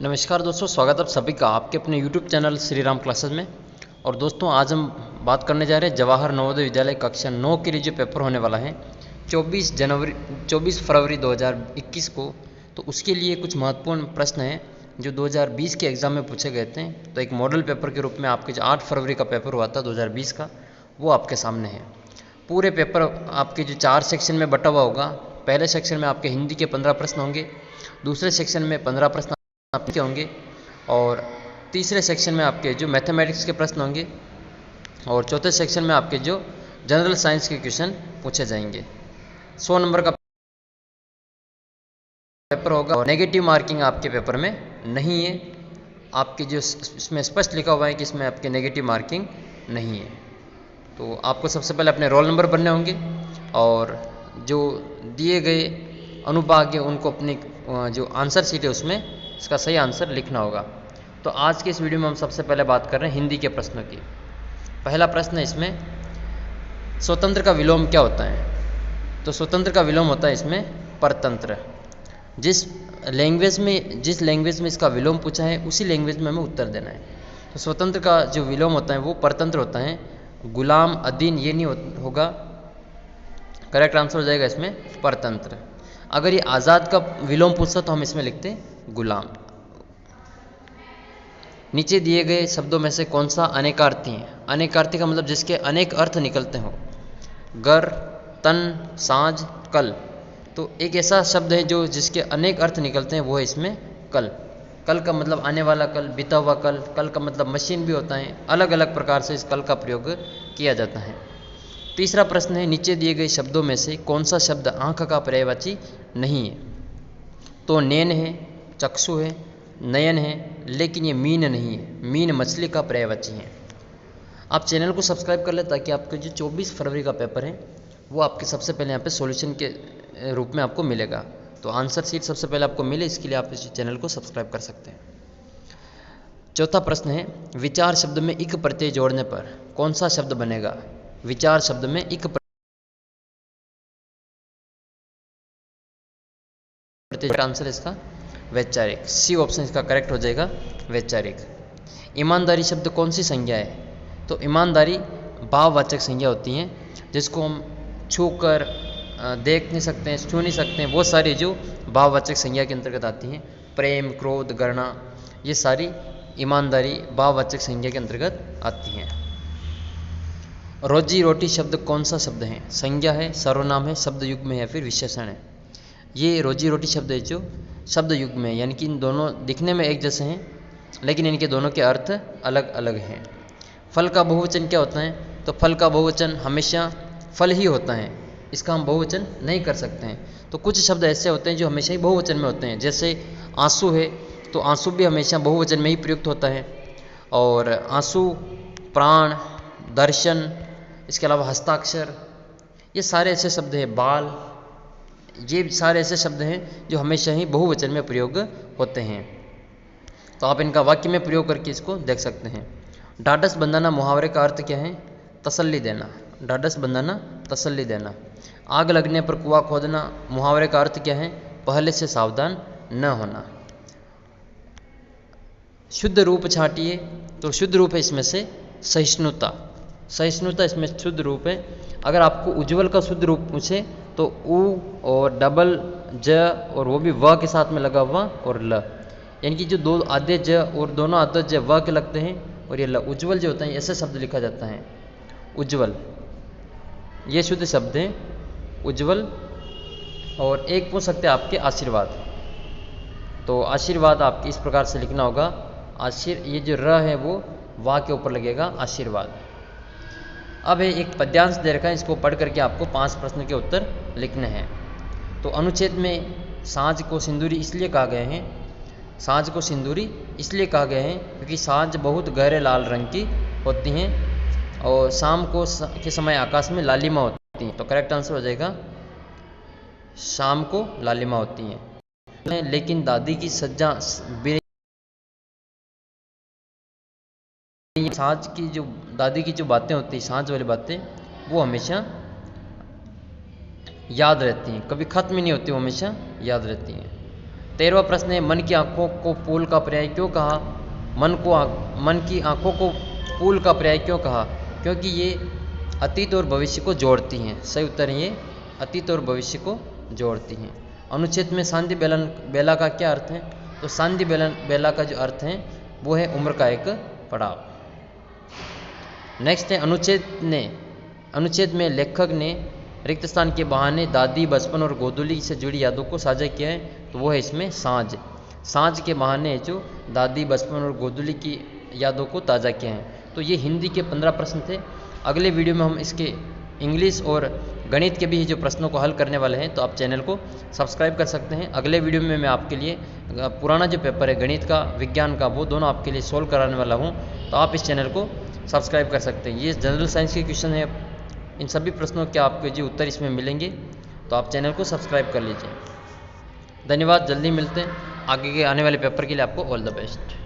नमस्कार दोस्तों, स्वागत आप सभी का आपके अपने YouTube channel Shri Ram classes में। और दोस्तों आज हम बात करने जा रहे हैं जवाहर नवोदय विद्यालय कक्षा 9 के लिए जो पेपर होने वाला है 24 फरवरी 2021 को। तो उसके लिए कुछ महत्वपूर्ण प्रश्न हैं जो 2020 के एग्ज़ाम में पूछे गए थे। तो एक मॉडल पेपर के रूप में आपके जो 8 फरवरी का पेपर हुआ था 2020 का, वो आपके सामने है। पूरे पेपर आपके जो 4 सेक्शन में बटा हुआ होगा। पहले सेक्शन में आपके हिंदी के 15 प्रश्न होंगे, दूसरे सेक्शन में 15 प्रश्न आपके होंगे, और तीसरे सेक्शन में आपके जो मैथमेटिक्स के प्रश्न होंगे, और चौथे सेक्शन में आपके जो जनरल साइंस के क्वेश्चन पूछे जाएंगे। 100 नंबर का पेपर होगा और नेगेटिव मार्किंग आपके पेपर में नहीं है। आपके जो इसमें स्पष्ट लिखा हुआ है कि इसमें आपके नेगेटिव मार्किंग नहीं है। तो आपको सबसे पहले अपने रोल नंबर भरने होंगे और जो दिए गए अनुभाग है उनको अपनी जो आंसर शीट है उसमें इसका सही आंसर लिखना होगा। तो आज के इस वीडियो में हम सबसे पहले बात कर रहे हैं हिंदी के प्रश्नों की। पहला प्रश्न है इसमें, स्वतंत्र का विलोम क्या होता है? तो स्वतंत्र का विलोम होता है इसमें परतंत्र। जिस लैंग्वेज में इसका विलोम पूछा है उसी लैंग्वेज में हमें उत्तर देना है। तो स्वतंत्र का जो विलोम होता है वो परतंत्र होता है। गुलाम, अधीन ये नहीं होगा। करेक्ट आंसर हो जाएगा इसमें परतंत्र। अगर ये आज़ाद का विलोम पूछता तो हम इसमें लिखते गुलाम। नीचे दिए गए शब्दों में से कौन सा अनेकार्थी है? अनेकार्थी का मतलब जिसके अनेक अर्थ निकलते हो। गर, तन, साँझ, कल। तो एक ऐसा शब्द है जो जिसके अनेक अर्थ निकलते हैं, वो है इसमें कल। कल का मतलब आने वाला कल, बीता हुआ कल। कल का मतलब मशीन भी होता है। अलग अलग प्रकार से इस कल का प्रयोग किया जाता है। तीसरा प्रश्न है, नीचे दिए गए शब्दों में से कौन सा शब्द आँख का पर्यायवाची नहीं है? तो नैन है, चक्षु है, नयन है, लेकिन ये मीन नहीं है। मीन मछली का पर्यायवाची है। आप चैनल को सब्सक्राइब कर ले ताकि आपके जो 24 फरवरी का पेपर है वो आपके सबसे पहले यहाँ पे सॉल्यूशन के रूप में आपको मिलेगा। तो आंसर शीट सबसे पहले आपको मिले, इसके लिए आप इस चैनल को सब्सक्राइब कर सकते हैं। चौथा प्रश्न है, विचार शब्द में इक प्रत्यय जोड़ने पर कौन सा शब्द बनेगा? विचार शब्द में इक प्रत्यय, आंसर इसका वैचारिक। सी ऑप्शन इसका करेक्ट हो जाएगा, वैचारिक। ईमानदारी शब्द कौन सी संज्ञा है? तो ईमानदारी भाववाचक संज्ञा होती हैं जिसको हम छू कर देख नहीं सकते हैं, छू नहीं सकते हैं। वो सारी जो भाववाचक संज्ञा के अंतर्गत आती हैं, प्रेम, क्रोध, घृणा, ये सारी ईमानदारी भाववाचक संज्ञा के अंतर्गत आती हैं। रोजी रोटी शब्द कौन सा शब्द है? संज्ञा है, सर्वनाम है, शब्द युग्म में है, फिर विशेषण है। ये रोजी रोटी शब्द है जो शब्द युग में, यानी कि इन दोनों दिखने में एक जैसे हैं लेकिन इनके दोनों के अर्थ अलग अलग हैं। फल का बहुवचन क्या होता है? तो फल का बहुवचन हमेशा फल ही होता है, इसका हम बहुवचन नहीं कर सकते हैं। तो कुछ शब्द ऐसे होते हैं जो हमेशा ही बहुवचन में होते हैं, जैसे आंसू है तो आंसू भी हमेशा बहुवचन में ही प्रयुक्त होता है। और आंसू, प्राण, दर्शन, इसके अलावा हस्ताक्षर, ये सारे ऐसे शब्द हैं। बाल, ये सारे ऐसे शब्द हैं जो हमेशा ही बहुवचन में प्रयोग होते हैं। तो आप इनका वाक्य में प्रयोग करके इसको देख सकते हैं। ढाढ़स बंधाना मुहावरे का अर्थ क्या है? तसल्ली देना। ढाढ़स बंधाना, तसल्ली देना। आग लगने पर कुआं खोदना, मुहावरे का अर्थ क्या है? पहले से सावधान न होना। शुद्ध रूप छाटिए, तो शुद्ध रूप है इसमें से सहिष्णुता। सहिष्णुता इसमें शुद्ध रूप है। अगर आपको उज्ज्वल का शुद्ध रूप पूछे तो उ और डबल ज और वो भी व के साथ में लगा हुआ और ल, यानी कि जो दो आधे ज और दोनों आधे ज व के लगते हैं और ये ल। उज्ज्वल जो होता है ऐसे शब्द लिखा जाता है, उज्ज्वल। ये शुद्ध शब्द हैं, उज्ज्वल। और एक पूछ सकते हैं आपके आशीर्वाद। तो आशीर्वाद आपके इस प्रकार से लिखना होगा। ये जो र है वो वा के ऊपर लगेगा, आशीर्वाद। अब एक पद्यांश दे रखा है, इसको पढ़ करके आपको 5 प्रश्न के उत्तर लिखने हैं। तो अनुच्छेद में साँझ को सिंदूरी इसलिए कहा गए हैं, साँझ को सिंदूरी इसलिए कहा गया है क्योंकि साँझ बहुत गहरे लाल रंग की होती हैं और शाम को के समय आकाश में लालिमा होती हैं। तो करेक्ट आंसर हो जाएगा शाम को लालिमा होती हैं। लेकिन दादी की सज्जा, साँझ की जो दादी की जो बातें होती हैं, साँझ वाली बातें, वो हमेशा याद रहती हैं, कभी ख़त्म ही नहीं होती, वो हमेशा याद रहती हैं। 13वां प्रश्न है, मन की आंखों को पुल का पर्याय क्यों कहा? मन की आंखों को पुल का पर्याय क्यों कहा? क्योंकि ये अतीत और भविष्य को जोड़ती हैं। सही उत्तर है ये अतीत और भविष्य को जोड़ती हैं। अनुच्छेद में सांध्य बेला का क्या अर्थ है? तो सांध्य बेला का जो अर्थ है वो है उम्र का एक पड़ाव। नेक्स्ट है, अनुच्छेद में लेखक ने रिक्त स्थान के बहाने दादी, बचपन और गोदुली से जुड़ी यादों को साझा किया है, तो वो है इसमें सांझ के बहाने जो दादी, बचपन और गोदुली की यादों को ताज़ा किया है। तो ये हिंदी के 15 प्रश्न थे। अगले वीडियो में हम इसके इंग्लिश और गणित के भी जो प्रश्नों को हल करने वाले हैं, तो आप चैनल को सब्सक्राइब कर सकते हैं। अगले वीडियो में मैं आपके लिए पुराना जो पेपर है गणित का, विज्ञान का, वो दोनों आपके लिए सोल्व कराने वाला हूँ, तो आप इस चैनल को सब्सक्राइब कर सकते हैं। ये जनरल साइंस के क्वेश्चन है, इन सभी प्रश्नों के आपको जो उत्तर इसमें मिलेंगे, तो आप चैनल को सब्सक्राइब कर लीजिए। धन्यवाद, जल्दी मिलते हैं। आगे के आने वाले पेपर के लिए आपको ऑल द बेस्ट।